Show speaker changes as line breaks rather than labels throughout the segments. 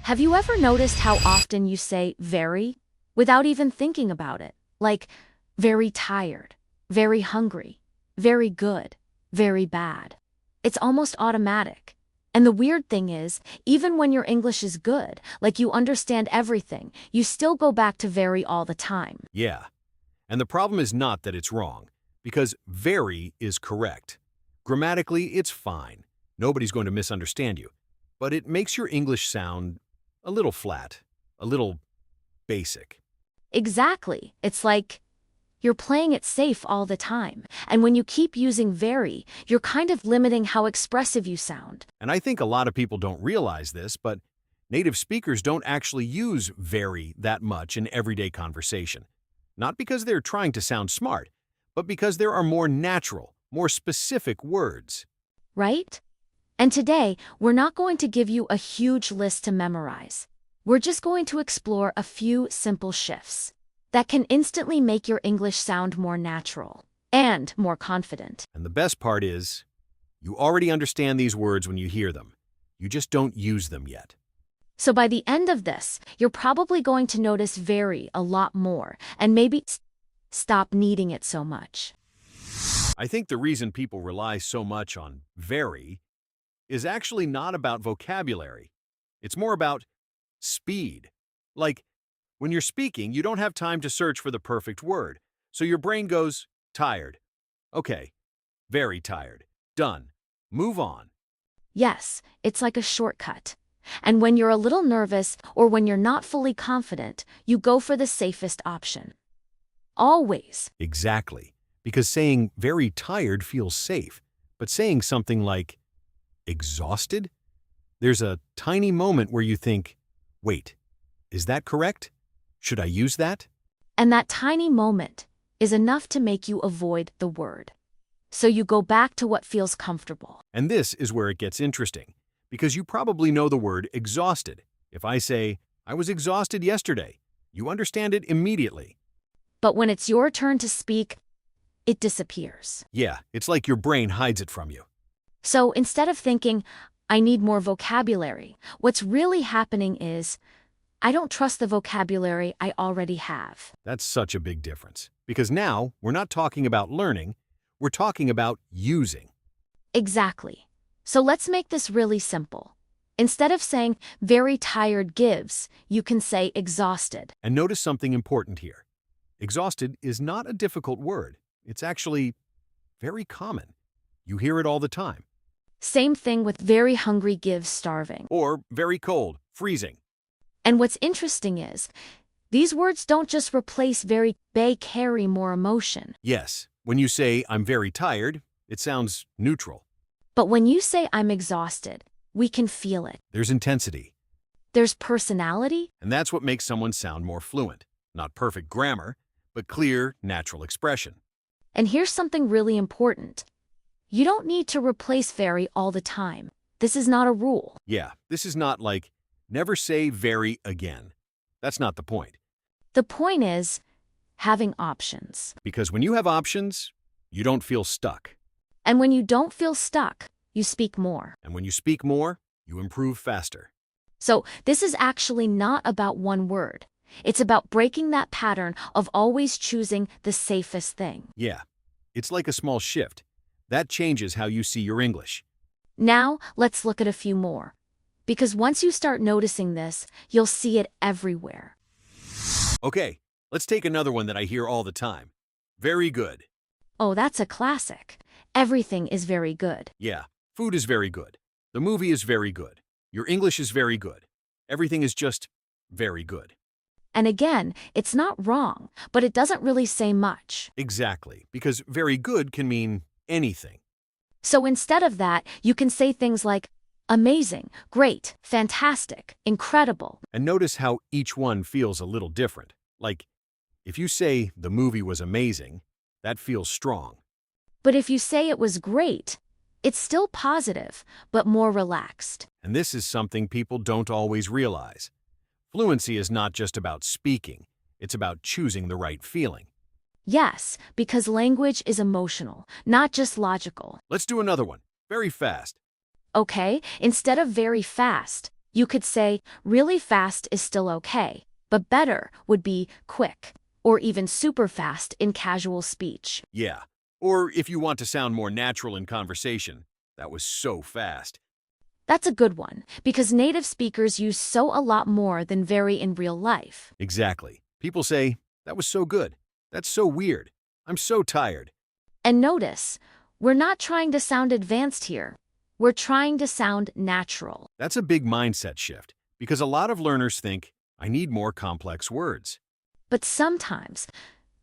Have you ever noticed how often you say very without even thinking about it? Like, very tired, very hungry, very good, very bad. It's almost automatic. And the weird thing is, even when your English is good, like you understand everything, you still go back to very all the time.
Yeah. And the problem is not that it's wrong, because very is correct. Grammatically, it's fine. Nobody's going to misunderstand you. But it makes your English sound a little flat, a little basic.
Exactly. It's like you're playing it safe all the time. And when you keep using very, you're kind of limiting how expressive you sound.
And I think a lot of people don't realize this, but native speakers don't actually use very that much in everyday conversation. Not because they're trying to sound smart, but because there are more natural, more specific words.
Right? And today, we're not going to give you a huge list to memorize. We're just going to explore a few simple shifts that can instantly make your English sound more natural and more confident.
And the best part is, you already understand these words when you hear them. You just don't use them yet.
So by the end of this, you're probably going to notice very a lot more and maybe stop needing it so much.
I think the reason people rely so much on very is actually not about vocabulary. It's more about speed. Like, when you're speaking, you don't have time to search for the perfect word. So your brain goes, tired. Okay, very tired. Done. Move on.
Yes, it's like a shortcut. And when you're a little nervous or when you're not fully confident, you go for the safest option. Always.
Exactly. Because saying very tired feels safe. But saying something like exhausted? There's a tiny moment where you think, wait, is that correct? Should I use that?
And that tiny moment is enough to make you avoid the word. So you go back to what feels comfortable.
And this is where it gets interesting, because you probably know the word exhausted. If I say, I was exhausted yesterday, you understand it immediately.
But when it's your turn to speak, it disappears.
Yeah, it's like your brain hides it from you.
So instead of thinking, I need more vocabulary, what's really happening is, I don't trust the vocabulary I already have.
That's such a big difference, because now we're not talking about learning, we're talking about using.
Exactly. So let's make this really simple. Instead of saying, very tired gives, you can say exhausted.
And notice something important here. Exhausted is not a difficult word. It's actually very common. You hear it all the time.
Same thing with very hungry gives starving.
Or very cold, freezing.
And what's interesting is, these words don't just replace very, they carry more emotion.
Yes, when you say, I'm very tired, it sounds neutral.
But when you say I'm exhausted, we can feel it.
There's intensity.
There's personality.
And that's what makes someone sound more fluent. Not perfect grammar, but clear, natural expression.
And here's something really important. You don't need to replace very all the time. This is not a rule.
Yeah, this is not like, never say very again. That's not the point.
The point is having options.
Because when you have options, you don't feel stuck.
And when you don't feel stuck, you speak more.
And when you speak more, you improve faster.
So this is actually not about one word. It's about breaking that pattern of always choosing the safest thing.
Yeah, it's like a small shift. That changes how you see your English.
Now, let's look at a few more. Because once you start noticing this, you'll see it everywhere.
Okay, let's take another one that I hear all the time. Very good.
Oh, that's a classic. Everything is very good.
Yeah, food is very good. The movie is very good. Your English is very good. Everything is just very good.
And again, it's not wrong, but it doesn't really say much.
Exactly, because very good can mean anything.
So instead of that, you can say things like amazing, great, fantastic, incredible.
And notice how each one feels a little different. Like, if you say the movie was amazing, that feels strong.
But if you say it was great, it's still positive, but more relaxed.
And this is something people don't always realize. Fluency is not just about speaking, it's about choosing the right feeling.
Yes, because language is emotional, not just logical.
Let's do another one, very fast.
Okay, instead of very fast, You could say, really fast is still okay, but better would be quick, or even super fast in casual speech.
Yeah. Or if you want to sound more natural in conversation, that was so fast.
That's a good one, because native speakers use so a lot more than very in real life.
Exactly. People say, that was so good. That's so weird. I'm so tired.
And notice, we're not trying to sound advanced here. We're trying to sound natural.
That's a big mindset shift because a lot of learners think, I need more complex words.
But sometimes,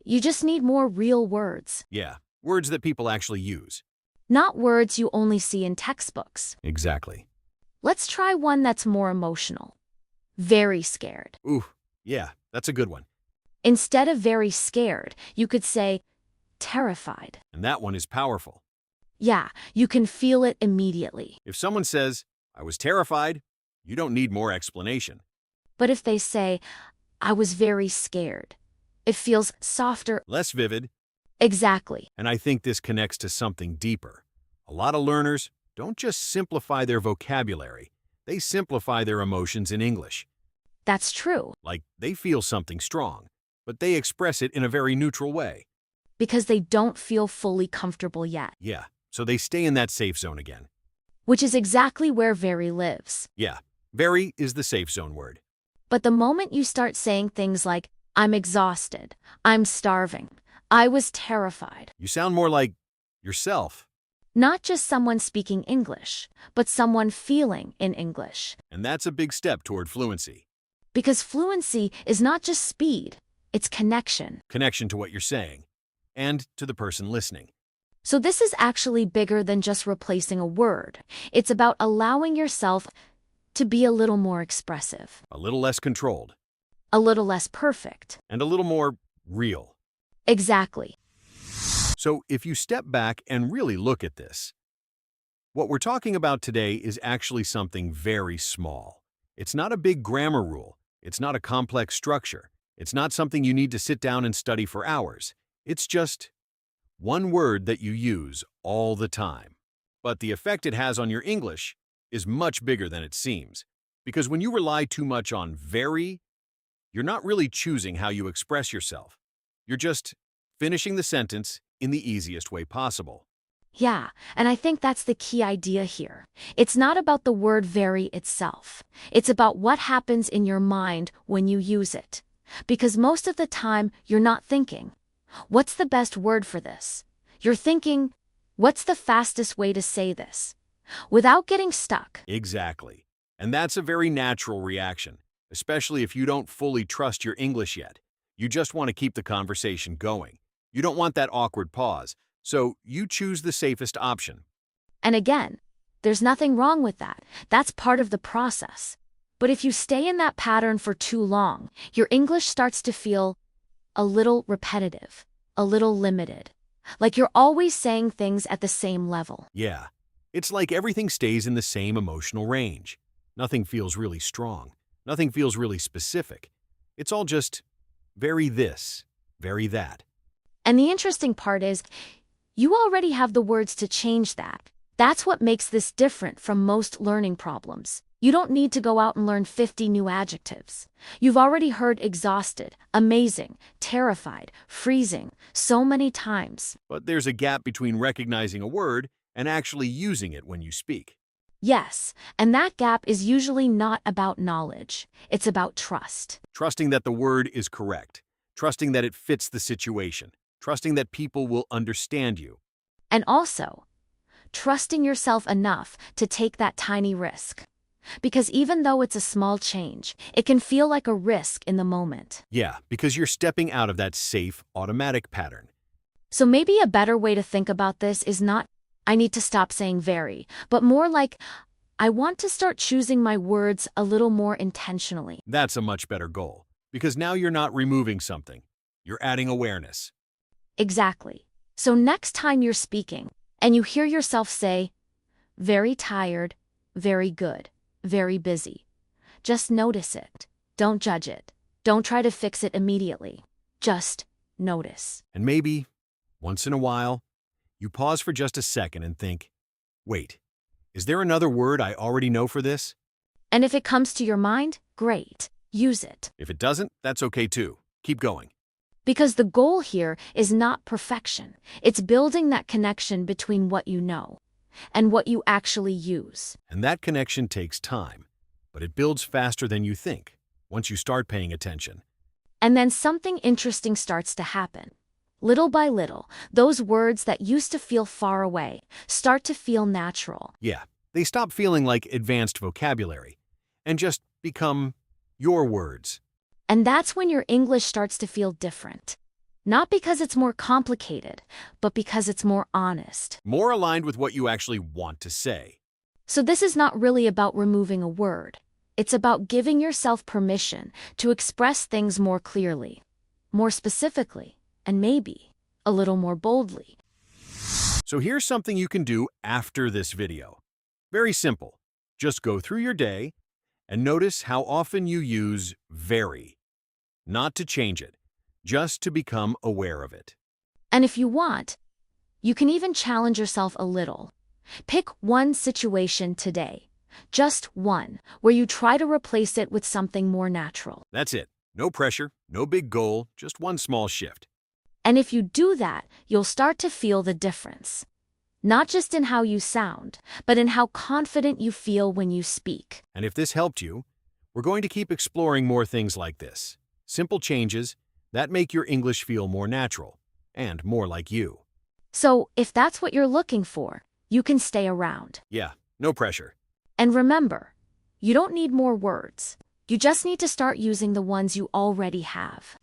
you just need more real words,
Yeah, words that people actually use.
not words you only see in textbooks.
Exactly.
Let's try one that's more emotional. Very scared.
Ooh, yeah, that's a good one.
Instead of very scared, you could say terrified.
And that one is powerful.
Yeah, you can feel it immediately.
If someone says, I was terrified, you don't need more explanation.
But if they say, I was very scared, it feels softer.
Less vivid,
Exactly.
and I think this connects to something deeper. A lot of learners don't just simplify their vocabulary, they simplify their emotions in English.
That's true,
Like they feel something strong, but they express it in a very neutral way.
because they don't feel fully comfortable yet,
Yeah, so they stay in that safe zone again.
which is exactly where very lives.
Yeah, very is the safe zone word.
But the moment you start saying things like, I'm exhausted, I'm starving, I was terrified,
You sound more like yourself,
not just someone speaking English, but someone feeling in English.
and that's a big step toward fluency.
Because fluency is not just speed, it's connection.
Connection to what you're saying, and to the person listening.
So this is actually bigger than just replacing a word. It's about allowing yourself to be a little more expressive,
A little less controlled,
a little less perfect.
and a little more real.
Exactly.
So if you step back and really look at this, what we're talking about today is actually something very small. It's not a big grammar rule. It's not a complex structure. It's not something you need to sit down and study for hours. It's just one word that you use all the time. But the effect it has on your English is much bigger than it seems. Because when you rely too much on very, you're not really choosing how you express yourself. You're just finishing the sentence in the easiest way possible.
Yeah, and I think that's the key idea here. It's not about the word very itself. It's about what happens in your mind when you use it. Because most of the time, you're not thinking, what's the best word for this? You're thinking, what's the fastest way to say this? Without getting stuck.
Exactly. And that's a very natural reaction, especially if you don't fully trust your English yet. You just want to keep the conversation going. You don't want that awkward pause, so you choose the safest option.
And again, there's nothing wrong with that. That's part of the process. But if you stay in that pattern for too long, your English starts to feel a little repetitive, a little limited. Like you're always saying things at the same level.
Yeah, it's like everything stays in the same emotional range. Nothing feels really strong. Nothing feels really specific. It's all just very this, very that.
And the interesting part is, you already have the words to change that. That's what makes this different from most learning problems. You don't need to go out and learn 50 new adjectives. You've already heard exhausted, amazing, terrified, freezing so many times.
But there's a gap between recognizing a word and actually using it when you speak.
Yes, and that gap is usually not about knowledge. It's about trust.
Trusting that the word is correct. Trusting that it fits the situation. Trusting that people will understand you.
And also, trusting yourself enough to take that tiny risk. Because even though it's a small change, it can feel like a risk in the moment.
Yeah, because you're stepping out of that safe, automatic pattern.
So maybe a better way to think about this is not, I need to stop saying very, but more like, I want to start choosing my words a little more intentionally.
That's a much better goal, because now you're not removing something. You're adding awareness.
Exactly. So next time you're speaking, and you hear yourself say, very tired, very good, very busy, just notice it. Don't judge it. Don't try to fix it immediately. Just notice.
And maybe, once in a while, you pause for just a second and think, wait, is there another word I already know for this?
And if it comes to your mind, great, use it.
If it doesn't, that's okay too. Keep going.
Because the goal here is not perfection. It's building that connection between what you know and what you actually use.
And that connection takes time, but it builds faster than you think once you start paying attention.
And then something interesting starts to happen. Little by little, those words that used to feel far away start to feel natural.
Yeah, they stop feeling like advanced vocabulary and just become your words.
And that's when your English starts to feel different. Not because it's more complicated, but because it's more honest.
More aligned with what you actually want to say.
So this is not really about removing a word. It's about giving yourself permission to express things more clearly, more specifically, and maybe a little more boldly.
So here's something you can do after this video. Very simple. Just go through your day and notice how often you use very. Not to change it, just to become aware of it.
And if you want, you can even challenge yourself a little. Pick one situation today, just one, where you try to replace it with something more natural.
That's it. No pressure, no big goal, just one small shift.
And if you do that, you'll start to feel the difference. Not just in how you sound, but in how confident you feel when you speak.
And if this helped you, we're going to keep exploring more things like this. Simple changes that make your English feel more natural and more like you.
So, if that's what you're looking for, you can stay around.
Yeah, no pressure.
And remember, you don't need more words. You just need to start using the ones you already have.